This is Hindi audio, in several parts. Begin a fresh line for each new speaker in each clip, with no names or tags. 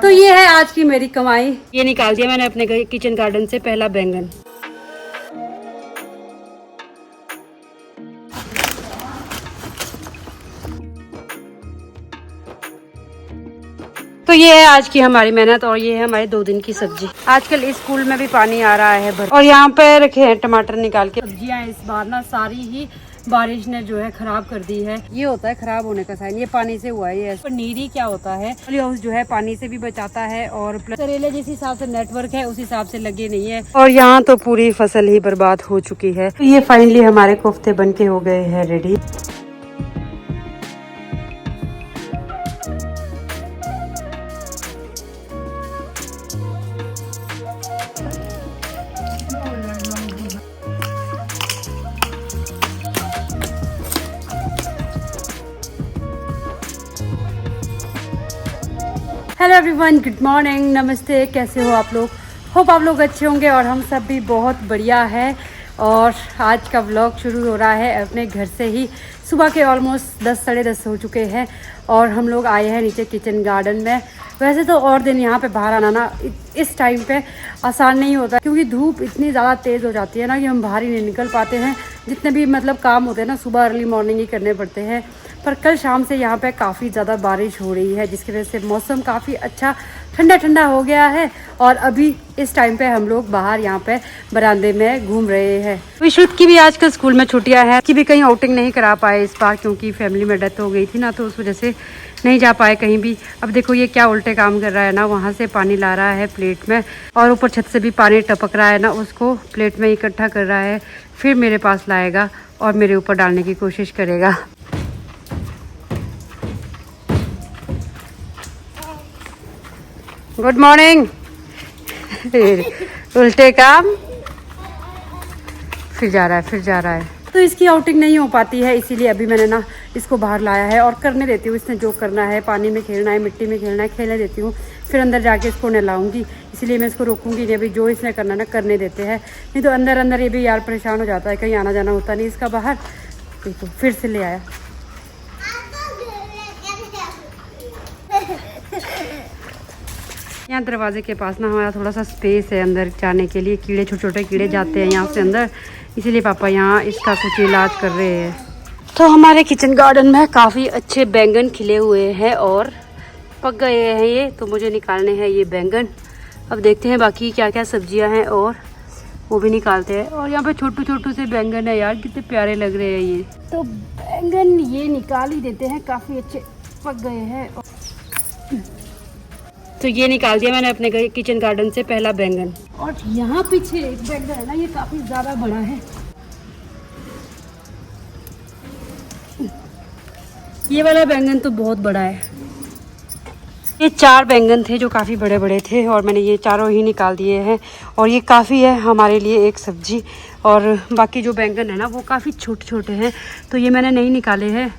तो ये है आज की मेरी कमाई। ये निकाल दिया मैंने अपने किचन गार्डन से पहला बैंगन। तो ये है आज की हमारी मेहनत और ये है हमारे 2 दिन की सब्जी। आजकल इस स्कूल में भी पानी आ रहा है भर, और यहाँ पे रखे हैं टमाटर निकाल के। सब्जियां इस बार ना सारी ही बारिश ने जो है खराब कर दी है। ये होता है खराब होने का साइन, ये पानी से हुआ है। ये पनीरी क्या होता है, हाउस जो है पानी से भी बचाता है और करेले जिस हिसाब से नेटवर्क है उस हिसाब से लगे नहीं है। और यहाँ तो पूरी फसल ही बर्बाद हो चुकी है। तो ये फाइनली हमारे कोफ्ते बन के हो गए हैं ready. Hello everyone, good morning, नमस्ते। कैसे हो आप लोग? होप आप लोग अच्छे होंगे और हम सब भी बहुत बढ़िया है। और आज का व्लॉग शुरू हो रहा है अपने घर से ही। सुबह के ऑलमोस्ट 10 साढ़े 10 हो चुके हैं और हम लोग आए हैं नीचे किचन गार्डन में। वैसे तो और दिन यहाँ पे बाहर आना ना इस टाइम पे आसान नहीं होता, क्योंकि धूप इतनी ज़्यादा तेज़ हो जाती है ना कि हम बाहर ही नहीं निकल पाते हैं। जितने भी मतलब काम होते हैं ना सुबह अर्ली मॉर्निंग ही करने पड़ते हैं। पर कल शाम से यहाँ पे काफ़ी ज़्यादा बारिश हो रही है, जिसकी वजह से मौसम काफ़ी अच्छा ठंडा ठंडा हो गया है। और अभी इस टाइम पे हम लोग बाहर यहाँ पे बरामदे में घूम रहे हैं। विश्रुत की भी आजकल स्कूल में छुट्टियां हैं, कि भी कहीं आउटिंग नहीं करा पाए इस बार, क्योंकि फैमिली में डेथ हो गई थी ना, तो उस वजह से नहीं जा पाए कहीं भी। अब देखो ये क्या उल्टे काम कर रहा है ना, वहाँ से पानी ला रहा है प्लेट में और ऊपर छत से भी पानी टपक रहा है ना, उसको प्लेट में इकट्ठा कर रहा है, फिर मेरे पास लाएगा और मेरे ऊपर डालने की कोशिश करेगा। Good morning. उल्टे काम, फिर जा रहा है। तो इसकी आउटिंग नहीं हो पाती है, इसीलिए अभी मैंने ना इसको बाहर लाया है और करने देती हूँ इसने जो करना है। पानी में खेलना है, मिट्टी में खेलना है, खेलने देती हूँ, फिर अंदर जाके इसको नहलाऊंगी। इसीलिए मैं इसको रोकूंगी नहीं, अभी जो इसने करना ना करने देते हैं। नहीं तो अंदर अंदर ये भी यार परेशान हो जाता है, कहीं आना जाना होता नहीं इसका बाहर। देखो फिर से ले आया। यहाँ दरवाजे के पास ना हमारा थोड़ा सा स्पेस है अंदर जाने के लिए। कीड़े, छोटे छोटे कीड़े जाते हैं यहाँ से अंदर, इसीलिए पापा यहाँ इसका कुछ इलाज कर रहे हैं। तो हमारे किचन गार्डन में काफ़ी अच्छे बैंगन खिले हुए हैं और पक गए हैं ये, तो मुझे निकालने हैं ये बैंगन। अब देखते हैं बाकी क्या क्या सब्जियां हैं और वो भी निकालते हैं। और यहाँ पे छोटू छोटू से बैंगन है यार, कितने प्यारे लग रहे हैं ये। तो बैंगन ये निकाल ही देते हैं, काफ़ी अच्छे पक गए हैं। तो ये निकाल दिया मैंने अपने किचन गार्डन से पहला बैंगन। और यहाँ पीछे एक बैंगन है ना, ये काफी ज्यादा बड़ा है। ये वाला बैंगन तो बहुत बड़ा है। ये 4 बैंगन थे जो काफ़ी बड़े बड़े थे और मैंने ये चारों ही निकाल दिए हैं। और ये काफ़ी है हमारे लिए एक सब्जी। और बाकी जो बैंगन है ना वो काफ़ी छोटे छोटे हैं, तो ये मैंने नहीं निकाले हैं,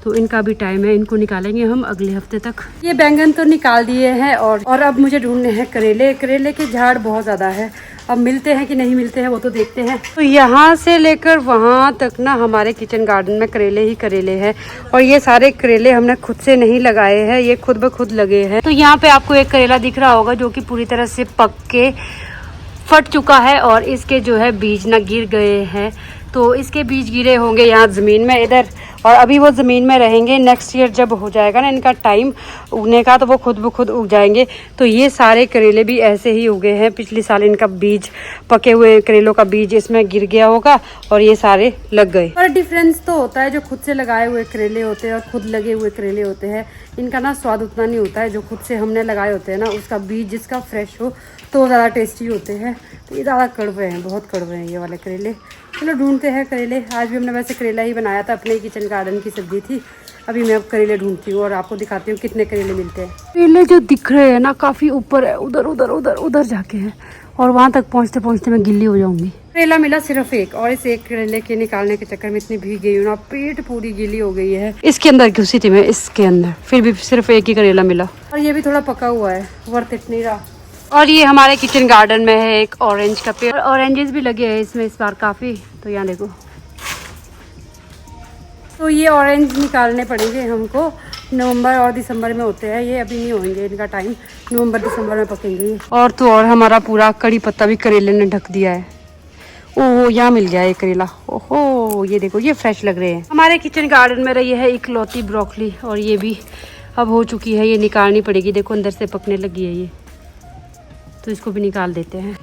तो इनका भी टाइम है, इनको निकालेंगे हम अगले हफ्ते तक। ये बैंगन तो निकाल दिए हैं और अब मुझे ढूंढने हैं करेले। करेले के झाड़ बहुत ज़्यादा है, अब मिलते हैं कि नहीं मिलते हैं वो तो देखते हैं। तो यहाँ से लेकर वहाँ तक ना हमारे किचन गार्डन में करेले ही करेले हैं। और ये सारे करेले हमने खुद से नहीं लगाए हैं, ये खुद ब खुद लगे हैं। तो यहाँ पे आपको एक करेला दिख रहा होगा जो कि पूरी तरह से पक के फट चुका है और इसके जो है बीज ना गिर गए हैं। तो इसके बीज गिरे होंगे यहाँ ज़मीन में इधर, और अभी वो ज़मीन में रहेंगे। नेक्स्ट ईयर जब हो जाएगा ना इनका टाइम उगने का, तो वो खुद ब खुद उग जाएंगे। तो ये सारे करेले भी ऐसे ही उगे हैं। पिछले साल इनका बीज, पके हुए करेलों का बीज इसमें गिर गया होगा और ये सारे लग गए। पर डिफरेंस तो होता है, जो खुद से लगाए हुए करेले होते हैं और खुद लगे हुए करेले होते हैं, इनका ना स्वाद उतना नहीं होता है। जो खुद से हमने लगाए होते हैं ना, उसका बीज जिसका फ्रेश हो तो ज़्यादा टेस्टी होते हैं। तो ये ज़्यादा कड़वे हैं, बहुत कड़वे हैं ये वाले करेले। चलो ढूंढते हैं करेले। आज भी हमने वैसे करेला ही बनाया था, अपने किचन गार्डन की सब्जी थी। अभी मैं अब करेले ढूंढती हूँ और आपको दिखाती हूँ कितने करेले मिलते हैं। करेले जो दिख रहे हैं ना काफ़ी ऊपर है, उधर उधर उधर उधर जाके है, और वहाँ तक पहुँचते पहुँचते मैं गिल्ली हो जाऊँगी। करेला मिला सिर्फ एक, और इस एक करेले के निकालने के चक्कर में इतनी भीग गई हूँ ना, पेट पूरी गीली हो गई है। इसके अंदर घुसी थी मैं, इसके अंदर, फिर भी सिर्फ एक ही करेला मिला। और ये भी थोड़ा पका हुआ है, वर्थ इट नहीं रहा। और ये हमारे किचन गार्डन में है एक ऑरेंज का पेड़, ऑरेंजेस भी लगे हैं इसमें इस बार काफ़ी। तो यहाँ देखो, तो ये ऑरेंज निकालने पड़ेंगे हमको। नवंबर और दिसंबर में होते हैं ये, अभी नहीं होंगे, इनका टाइम नवंबर दिसंबर में पकेंगे ये। और तो और हमारा पूरा कड़ी पत्ता भी करेले ने ढक दिया है। ओह, यहाँ मिल गया है करेला। ओहो, ये देखो, ये फ्रेश लग रहे हैं। हमारे किचन गार्डन में रही है इकलौती ब्रोकली, और ये भी अब हो चुकी है, ये निकालनी पड़ेगी। देखो अंदर से पकने लगी है ये, तो इसको भी निकाल देते हैं।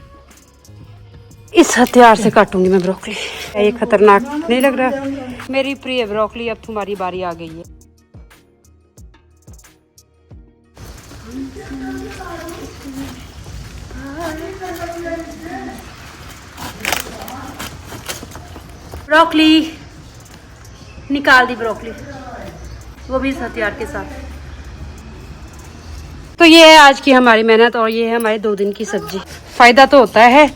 इस हथियार से काटूंगी मैं ब्रोकली। ये खतरनाक नहीं लग रहा? मेरी प्रिय ब्रोकली, अब तुम्हारी बारी आ गई है। ब्रोकली निकाल दी, ब्रोकली, वो भी इस हथियार के साथ। तो ये है आज की हमारी मेहनत, और ये है हमारे 2 दिन की सब्जी। फायदा तो होता है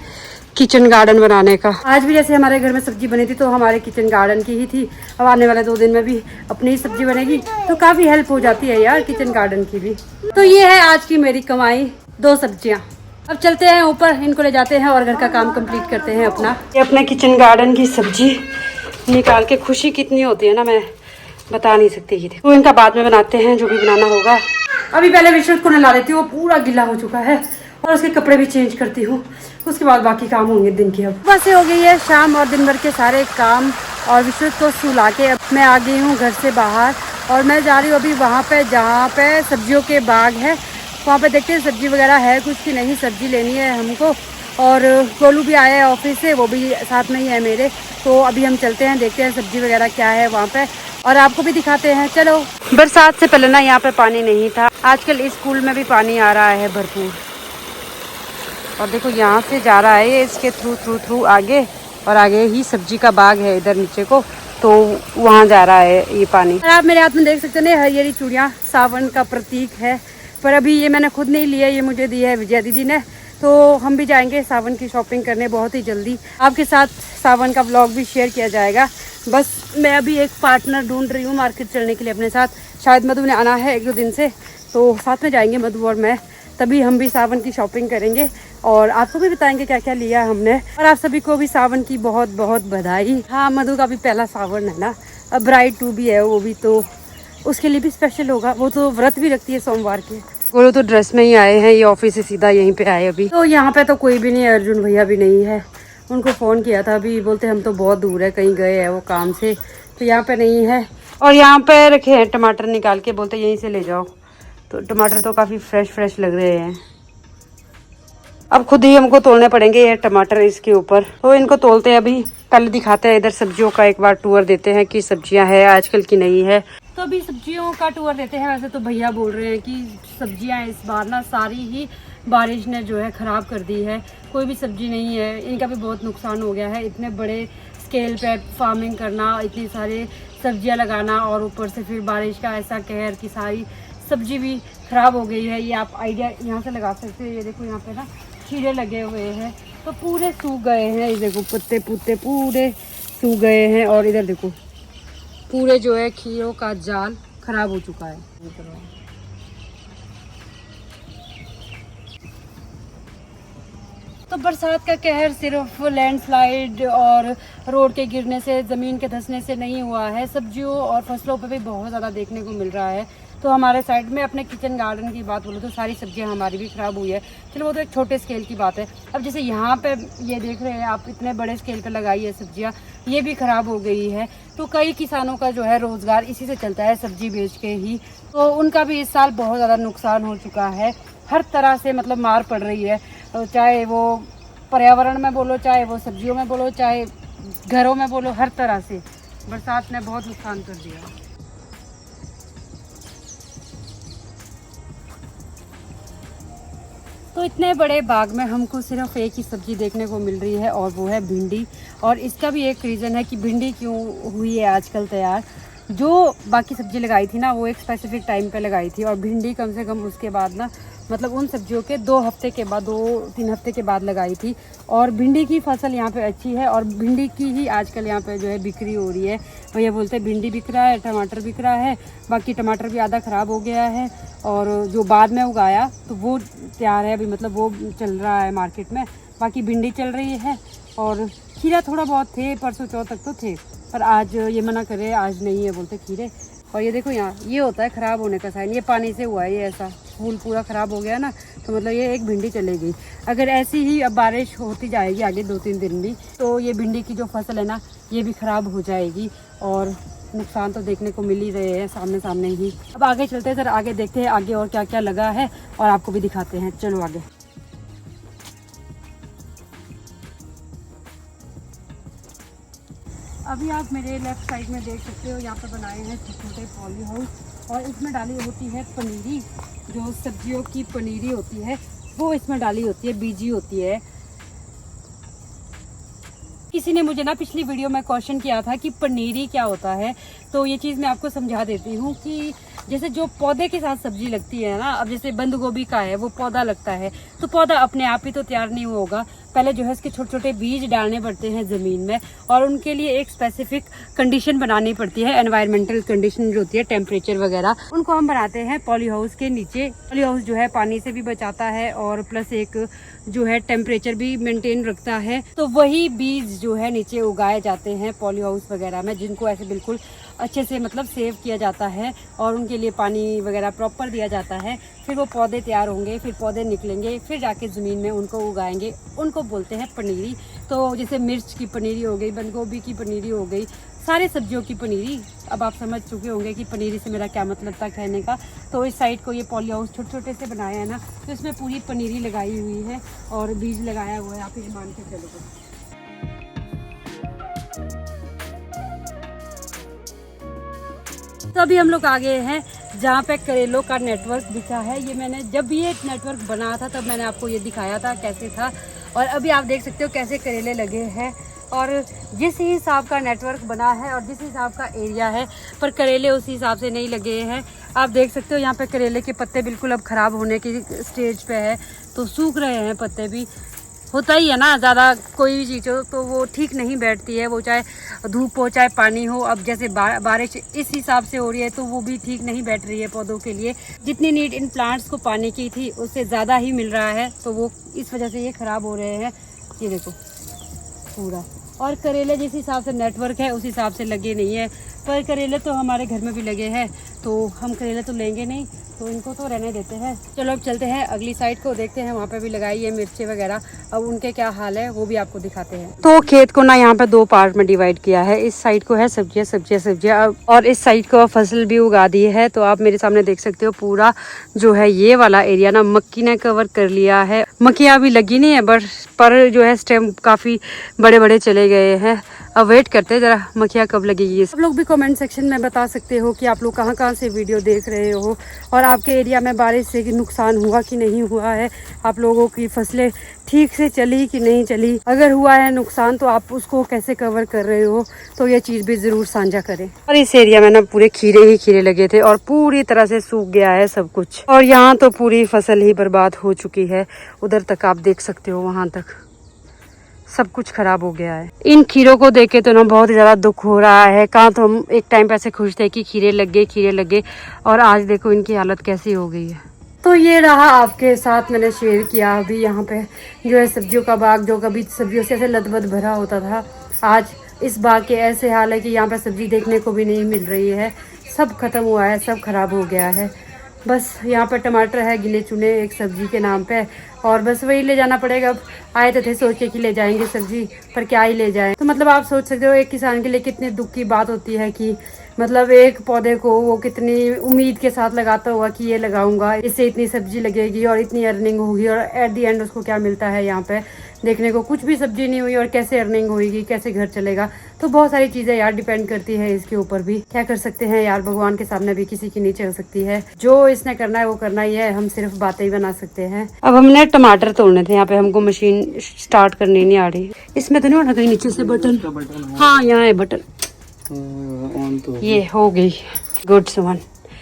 किचन गार्डन बनाने का। आज भी जैसे हमारे घर में सब्जी बनी थी तो हमारे किचन गार्डन की ही थी। अब आने वाले 2 दिन में भी अपनी ही सब्जी बनेगी, तो काफी हेल्प हो जाती है यार किचन गार्डन की भी। तो ये है आज की मेरी कमाई, 2 सब्जियां। अब चलते हैं ऊपर, इनको ले जाते हैं और घर का काम कंप्लीट करते हैं अपना। ये अपने किचन गार्डन की सब्जी निकाल के खुशी कितनी होती है ना, मैं बता नहीं सकती। ये तो इनका बाद में बनाते हैं, जो भी बनाना होगा। अभी पहले विश्वत को नहला देती हूँ, वो पूरा गीला हो चुका है, और उसके कपड़े भी चेंज करती हूँ। उसके बाद बाकी काम होंगे दिन के। अब बस हो गई है शाम, और दिन भर के सारे काम, और विश्वत को सुला के अब मैं आ गई हूँ घर से बाहर, और मैं जा रही हूँ अभी वहाँ पे जहाँ पे सब्जियों के बाग है। वहाँ पे देखते हैं सब्जी वगैरह है कुछ की नहीं, सब्जी लेनी है हमको। और गोलू भी आया है ऑफिस से, वो भी साथ में ही है मेरे। तो अभी हम चलते हैं, देखते हैं सब्जी वगैरह क्या है वहाँ पे, और आपको भी दिखाते हैं। चलो। बरसात से पहले ना यहाँ पे पानी नहीं था, आजकल इस स्कूल में भी पानी आ रहा है भरपूर। और देखो यहाँ से जा रहा है ये, इसके थ्रू आगे, और आगे ही सब्जी का बाग है इधर नीचे को, तो वहाँ जा रहा है ये पानी। आप मेरे हाथ में देख सकते हैं हरी चूड़ियाँ, सावन का प्रतीक है। पर अभी ये मैंने खुद नहीं लिया, ये मुझे दी है विजया दीदी ने। तो हम भी जाएंगे सावन की शॉपिंग करने बहुत ही जल्दी। आपके साथ सावन का व्लॉग भी शेयर किया जाएगा। बस मैं अभी एक पार्टनर ढूंढ रही हूँ मार्केट चलने के लिए अपने साथ। शायद मधु ने आना है 1-2 दिन से, तो साथ में जाएंगे मधु और मैं, तभी हम भी सावन की शॉपिंग करेंगे और आपको भी बताएंगे क्या क्या लिया हमने। और आप सभी को भी सावन की बहुत बहुत बधाई। हाँ, मधु का भी पहला सावन है ना, अब ब्राइड 2 भी है, वो भी तो उसके लिए भी स्पेशल होगा। वो तो व्रत भी रखती है सोमवार के। वो लोग तो ड्रेस में ही आए हैं, ये ऑफिस से सीधा यहीं पे आए अभी। तो यहाँ पे तो कोई भी नहीं है, अर्जुन भैया भी नहीं है। उनको फ़ोन किया था अभी, बोलते हम तो बहुत दूर है, कहीं गए हैं वो काम से, तो यहाँ पे नहीं है। और यहाँ पे रखे हैं टमाटर निकाल के, बोलते यहीं से ले जाओ। तो टमाटर तो काफ़ी फ्रेश लग रहे हैं। अब खुद ही हमको तोड़ने पड़ेंगे ये टमाटर इसके ऊपर, तो इनको तोलते हैं अभी। पहले दिखाते हैं इधर सब्जियों का एक बार टूर देते हैं कि सब्जियां हैं आजकल की नहीं है। तो अभी सब्जियों का टूर देते हैं। वैसे तो भैया बोल रहे हैं कि सब्जियां इस बार ना सारी ही बारिश ने जो है ख़राब कर दी है, कोई भी सब्जी नहीं है। इनका भी बहुत नुकसान हो गया है, इतने बड़े स्केल पे फार्मिंग करना, इतनी सारे सब्जियां लगाना, और ऊपर से फिर बारिश का ऐसा कहर कि सारी सब्जी भी ख़राब हो गई है। ये आप आइडिया यहाँ से लगा सकते हैं। ये देखो यहाँ पे ना कीड़े लगे हुए हैं, तो पूरे सूख गए हैं। ये देखो पत्ते पुत्ते पूरे सूख गए हैं, और इधर देखो पूरे जो है खीरों का जाल खराब हो चुका है। तो बरसात का कहर सिर्फ लैंडस्लाइड और रोड के गिरने से, ज़मीन के धंसने से नहीं हुआ है, सब्जियों और फसलों पे भी बहुत ज़्यादा देखने को मिल रहा है। तो हमारे साइड में अपने किचन गार्डन की बात बोलो तो सारी सब्जियां हमारी भी ख़राब हुई है। चलो वो तो एक छोटे स्केल की बात है। अब जैसे यहाँ पे ये देख रहे हैं आप, इतने बड़े स्केल पे लगाई है सब्जियां, ये भी ख़राब हो गई है। तो कई किसानों का जो है रोज़गार इसी से चलता है, सब्जी बेच के ही। तो उनका भी इस साल बहुत ज़्यादा नुकसान हो चुका है, हर तरह से मतलब मार पड़ रही है। चाहे वो पर्यावरण में बोलो, चाहे वो सब्जियों में बोलो, चाहे घरों में बोलो, हर तरह से बरसात ने बहुत नुकसान कर दिया। तो इतने बड़े बाग में हमको सिर्फ एक ही सब्जी देखने को मिल रही है, और वो है भिंडी। और इसका भी एक रीज़न है कि भिंडी क्यों हुई है आजकल तैयार। जो बाकी सब्जी लगाई थी ना, वो एक स्पेसिफिक टाइम पे लगाई थी, और भिंडी कम से कम उसके बाद ना, मतलब उन सब्जियों के 2 हफ्ते के बाद, 2-3 हफ्ते के बाद लगाई थी। और भिंडी की फसल यहाँ पे अच्छी है, और भिंडी की ही आजकल यहाँ पे जो है बिक्री हो रही है। और ये बोलते हैं भिंडी बिक रहा है, टमाटर बिक रहा है। बाकी टमाटर भी आधा ख़राब हो गया है, और जो बाद में उगाया तो वो तैयार है अभी, मतलब वो चल रहा है मार्केट में। बाकी भिंडी चल रही है, और खीरा थोड़ा बहुत थे, परसों चौथ तक तो थे, पर आज ये मना करे, आज नहीं है बोलते खीरे। और ये देखो यहाँ ये होता है ख़राब होने का साइन, ये पानी से हुआ है, ये ऐसा फूल पूरा ख़राब हो गया ना, तो मतलब ये एक भिंडी चलेगी। अगर ऐसी ही अब बारिश होती जाएगी आगे 2-3 दिन भी, तो ये भिंडी की जो फसल है ना ये भी ख़राब हो जाएगी और नुकसान तो देखने को मिल ही रहे हैं सामने सामने ही। अब आगे चलते हैं सर, आगे देखते हैं आगे और क्या क्या लगा है और आपको भी दिखाते हैं। चलो आगे। अभी आप मेरे लेफ्ट साइड में देख सकते हो, यहाँ पे बनाए हैं छोटे पॉली हाउस और इसमें डाली होती है पनीरी, जो सब्जियों की पनीरी होती है वो इसमें डाली होती है, बीजी होती है। किसी ने मुझे ना पिछली वीडियो में क्वेश्चन किया था कि पनीरी क्या होता है, तो ये चीज़ मैं आपको समझा देती हूँ कि जैसे जो पौधे के साथ सब्जी लगती है ना, अब जैसे बंद गोभी का है वो पौधा लगता है, तो पौधा अपने आप ही तो तैयार नहीं होगा, पहले जो है इसके छोटे छोटे बीज डालने पड़ते हैं ज़मीन में और उनके लिए एक स्पेसिफिक कंडीशन बनानी पड़ती है, एनवायरमेंटल कंडीशन जो होती है, टेम्परेचर वगैरह, उनको हम बनाते हैं पॉली हाउस के नीचे। पॉली हाउस जो है पानी से भी बचाता है और प्लस एक जो है टेम्परेचर भी मेंटेन रखता है। तो वही बीज जो है नीचे उगाए जाते हैं पॉली हाउस वगैरह में, जिनको ऐसे बिल्कुल अच्छे से मतलब सेव किया जाता है और उनके लिए पानी वगैरह प्रॉपर दिया जाता है। फिर वो पौधे तैयार होंगे, फिर पौधे निकलेंगे, फिर जाके ज़मीन में उनको उगाएंगे, उनको बोलते हैं पनीरी। तो जैसे मिर्च की पनीरी हो गई, बंद गोभी की पनीरी हो गई, सारे सब्जियों की पनीरी। अब आप समझ चुके होंगे कि पनीरी से मेरा क्या मतलब था कहने का। तो इस साइड को ये पॉली हाउस छोटे छोटे से बनाया है ना, तो इसमें पूरी पनीरी लगाई हुई है और बीज लगाया हुआ है, आप ये मान के चलो। तो अभी हम लोग आ गए हैं जहाँ पे करेलों का नेटवर्क बिछा है। ये मैंने जब ये नेटवर्क बना था तब मैंने आपको ये दिखाया था कैसे था, और अभी आप देख सकते हो कैसे करेले लगे हैं। और जिस हिसाब का नेटवर्क बना है और जिस हिसाब का एरिया है, पर करेले उसी हिसाब से नहीं लगे हैं। आप देख सकते हो यहाँ पे करेले के पत्ते बिल्कुल अब ख़राब होने की स्टेज पे है, तो सूख रहे हैं पत्ते भी। होता ही है ना, ज़्यादा कोई भी चीज़ हो तो वो ठीक नहीं बैठती है, वो चाहे धूप हो चाहे पानी हो। अब जैसे बारिश इस हिसाब से हो रही है तो वो भी ठीक नहीं बैठ रही है पौधों के लिए। जितनी नीड इन प्लांट्स को पानी की थी उससे ज़्यादा ही मिल रहा है, तो वो इस वजह से ये ख़राब हो रहे हैं। ये देखो पूरा। और करेले जिस हिसाब से नेटवर्क है उस हिसाब से लगे नहीं है, पर करेले तो हमारे घर में भी लगे हैं, तो हम करेले तो लेंगे नहीं, तो इनको तो रहने देते हैं। चलो अब चलते हैं अगली साइड को, देखते हैं वहाँ पे भी लगाई है मिर्ची वगैरह, अब उनके क्या हाल है वो भी आपको दिखाते हैं। तो खेत को ना यहाँ पे 2 पार्ट में डिवाइड किया है। इस साइड को है सब्जियाँ सब्जियाँ सब्जियाँ, और इस साइड को फसल भी उगा दी है। तो आप मेरे सामने देख सकते हो पूरा जो है ये वाला एरिया ना मक्की ने कवर कर लिया है। मक्खियाँ अभी लगी नहीं है बस, पर जो है स्टेम काफ़ी बड़े बड़े चले गए हैं। अब वेट करते हैं जरा मक्खियाँ कब लगेगी। आप लोग भी कमेंट सेक्शन में बता सकते हो कि आप लोग कहाँ कहाँ से वीडियो देख रहे हो और आपके एरिया में बारिश से नुकसान हुआ कि नहीं हुआ है, आप लोगों की फसलें ठीक से चली कि नहीं चली, अगर हुआ है नुकसान तो आप उसको कैसे कवर कर रहे हो, तो ये चीज़ भी ज़रूर साझा करें। और इस एरिया में ना पूरे खीरे ही खीरे लगे थे और पूरी तरह से सूख गया है सब कुछ, और यहाँ तो पूरी फसल ही बर्बाद हो चुकी है। उधर तक आप देख सकते हो, वहाँ तक सब कुछ खराब हो गया है। इन खीरों को देख के तो ना बहुत ज़्यादा दुख हो रहा है। कहाँ तो हम एक टाइम पे ऐसे खुश थे कि खीरे लग गए, और आज देखो इनकी हालत कैसी हो गई है। तो ये रहा आपके साथ मैंने शेयर किया अभी यहाँ पे जो है सब्जियों का बाग, जो कभी सब्जियों से ऐसे लदबद भरा होता था, आज इस बाग के ऐसे हाल है कि यहाँ पे सब्जी देखने को भी नहीं मिल रही है। सब खत्म हुआ है, सब खराब हो गया है। बस यहाँ पर टमाटर है गिने चुने एक सब्जी के नाम पे, और बस वही ले जाना पड़ेगा। अब आए तो थे सोच के कि ले जाएंगे सब्जी, पर क्या ही ले जाएं। तो मतलब आप सोच सकते हो एक किसान के लिए कितने दुख की बात होती है कि मतलब एक पौधे को वो कितनी उम्मीद के साथ लगाता होगा कि ये लगाऊंगा, इससे इतनी सब्जी लगेगी और इतनी अर्निंग होगी, और एट दी एंड उसको क्या मिलता है यहाँ पे देखने को कुछ भी सब्जी नहीं हुई, और कैसे अर्निंग होगी, कैसे घर चलेगा। तो बहुत सारी चीज़ें यार डिपेंड करती है इसके ऊपर भी। क्या कर सकते हैं यार, भगवान के सामने भी किसी की नहीं चल सकती है। जो इसने करना है वो करना ही है, हम सिर्फ बातें ही बना सकते हैं। अब हमने टमाटर तोड़ने थे, यहाँ पे हमको मशीन स्टार्ट करनी नहीं आ रही। इसमें तो नहीं होना कहीं नीचे से बटन? हाँ यहाँ है बटन, ये हो गई गुड सुमन।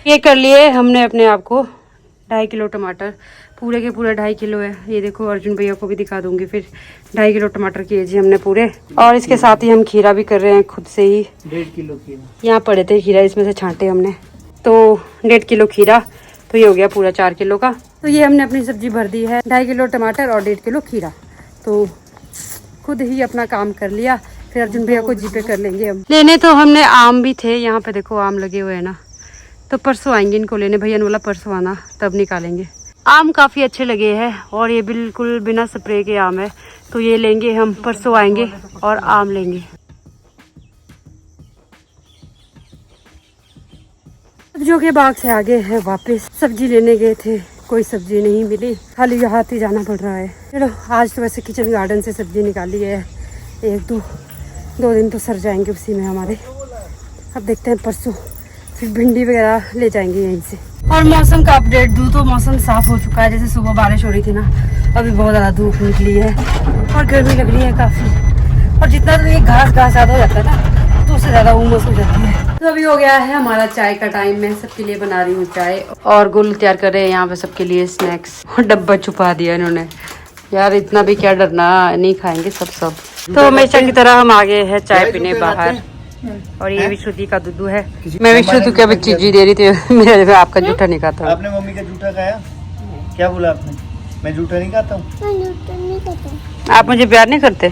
ये कर लिए हमने अपने आप को 2.5 किलो टमाटर, पूरे के पूरे 2.5 किलो है। ये देखो अर्जुन भैया को भी दिखा दूंगी फिर। 2.5 किलो टमाटर किए जी हमने पूरे, और इसके साथ ही हम खीरा भी कर रहे हैं खुद से ही।
1.5 किलो खीरा
यहाँ पड़े थे खीरा, इसमें से छांटे हमने, तो 1.5 किलो खीरा, तो ये हो गया पूरा 4 किलो का। तो ये हमने अपनी सब्जी भर दी है, 2.5 किलो टमाटर और 1.5 किलो खीरा, तो खुद ही अपना काम कर लिया। फिर अर्जुन भैया को जीपे कर लेंगे हम। लेने तो हमने आम भी थे, यहाँ पे देखो आम लगे हुए हैं ना, तो परसों आएंगे इनको लेने। भैया ने बोला परसों आना तब निकालेंगे। आम काफ़ी अच्छे लगे हैं और ये बिल्कुल बिना स्प्रे के आम है, तो ये लेंगे हम। परसों आएंगे और आम लेंगे। सब्जियों के बाग से आगे है वापस। सब्जी लेने गए थे, कोई सब्जी नहीं मिली, खाली हाथ ही जाना पड़ रहा है। चलो आज तो वैसे किचन गार्डन से सब्जी निकाली है, एक दो दिन तो सर जाएंगे उसी में हमारे। अब देखते हैं परसों फिर भिंडी वगैरह ले जाएंगे यहीं से। और मौसम का अपडेट दूँ तो मौसम साफ हो चुका है। जैसे सुबह बारिश हो रही थी ना, अभी बहुत ज़्यादा धूप निकली है और गर्मी लग रही है काफ़ी। और जितना तो ये घास ज़्यादा हो जाता है ना, तो उससे ज़्यादा उमस हो जाती है। तो अभी हो गया है हमारा चाय का टाइम। मैं सबके लिए बना रही हूँ चाय और गुल तैयार कर रहे हैं यहाँ पे सबके लिए स्नैक्स। डब्बा छुपा दिया इन्होंने। यार इतना भी क्या डरना, नहीं खाएंगे सब। तो हमेशा की तरह हम आ गए हैं चाय पीने बाहर। और ये विश्रुति का दूधू है। मैं विश्रुति को अभी चीजी दे रही थी। मेरे आपका जूठा नहीं खाता।
आपने मम्मी का जूठा खाया? क्या बोला आपने? मैं जूठा नहीं खाता हूँ।
आप मुझे प्यार नहीं करते?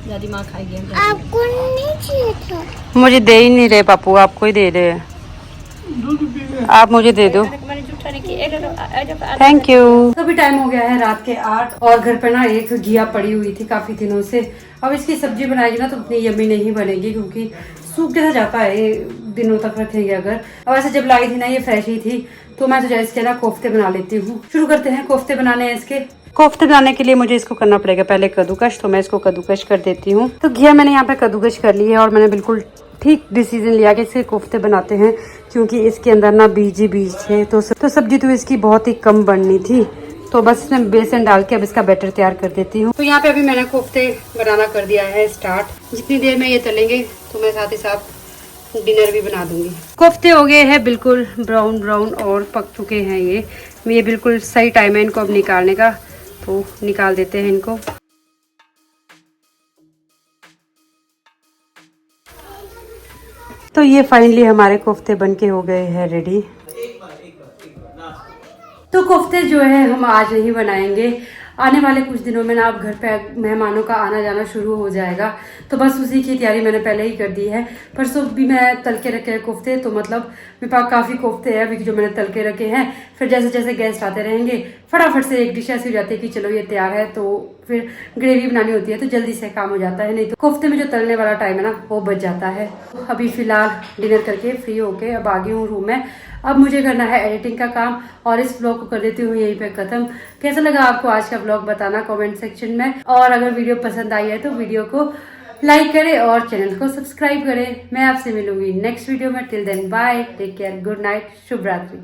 दादी माँ खाएगी।
आपको नहीं चाहिए था?
मुझे दे ही नहीं रहे पापू, आपको ही दे रहे हैं। आप मुझे दे दो। Thank you. अभी टाइम हो गया है रात के 8 और घर पर ना एक घिया पड़ी हुई थी काफी दिनों से। अब इसकी सब्जी बनाएगी ना तो उतनी यम्मी नहीं बनेगी, क्योंकि सूख जैसा जाता है ये दिनों तक रखेंगे अगर। अब ऐसे जब लाई थी ना ये फ्रेश ही थी, तो मैं सोचा इसके ना कोफ्ते बना लेती हूँ। शुरू करते हैं। कोफ्ते बनाने हैं इसके। कोफ्ते बनाने के लिए मुझे इसको करना पड़ेगा पहले कद्दूकश, तो मैं इसको कद्दूकश कर देती हूँ। तो घिया मैंने यहाँ पे कद्दूकश कर ली है और मैंने बिल्कुल ठीक डिसीजन लिया कि इसके कोफ्ते बनाते हैं, क्योंकि इसके अंदर ना बीज ही बीज है। तो सब्जी तो इसकी बहुत ही कम बननी थी, तो बस इसमें बेसन डाल के अब इसका बैटर तैयार कर देती हूँ। तो यहाँ पे अभी मैंने कोफ्ते बनाना कर दिया है स्टार्ट। जितनी देर में ये तलेंगे तो मैं साथ ही साथ डिनर भी बना दूंगी। कोफ्ते हो गए हैं बिल्कुल ब्राउन और पक चुके हैं ये बिल्कुल सही टाइम है इनको अब निकालने का, तो निकाल देते हैं इनको। तो ये फाइनली हमारे कोफ्ते बनके हो गए हैं रेडी। तो कोफ्ते जो है हम आज नहीं बनाएंगे, आने वाले कुछ दिनों में ना अब घर पे मेहमानों का आना जाना शुरू हो जाएगा, तो बस उसी की तैयारी मैंने पहले ही कर दी है। परसों भी मैं तल के रखे हैं कोफ्ते, तो मतलब मेरे पास काफ़ी कोफ्ते हैं अभी जो मैंने तल के रखे हैं। फिर जैसे जैसे गेस्ट आते रहेंगे फटाफट से एक डिश ऐसी हो जाती है कि चलो ये तैयार है, तो फिर ग्रेवी बनानी होती है तो जल्दी से काम हो जाता है। नहीं तो कोफ्ते में जो तलने वाला टाइम है ना वो बच जाता है। तो अभी फिलहाल डिनर करके फ्री होके अब आ गई हूँ रूम में। अब मुझे करना है एडिटिंग का काम और इस ब्लॉग को कर देती हूँ यहीं पे खत्म। कैसा लगा आपको आज का ब्लॉग बताना कमेंट सेक्शन में, और अगर वीडियो पसंद आई है तो वीडियो को लाइक करें और चैनल को सब्सक्राइब करें। मैं आपसे मिलूंगी नेक्स्ट वीडियो में। Till then bye, take care, good night, शुभ रात्रि।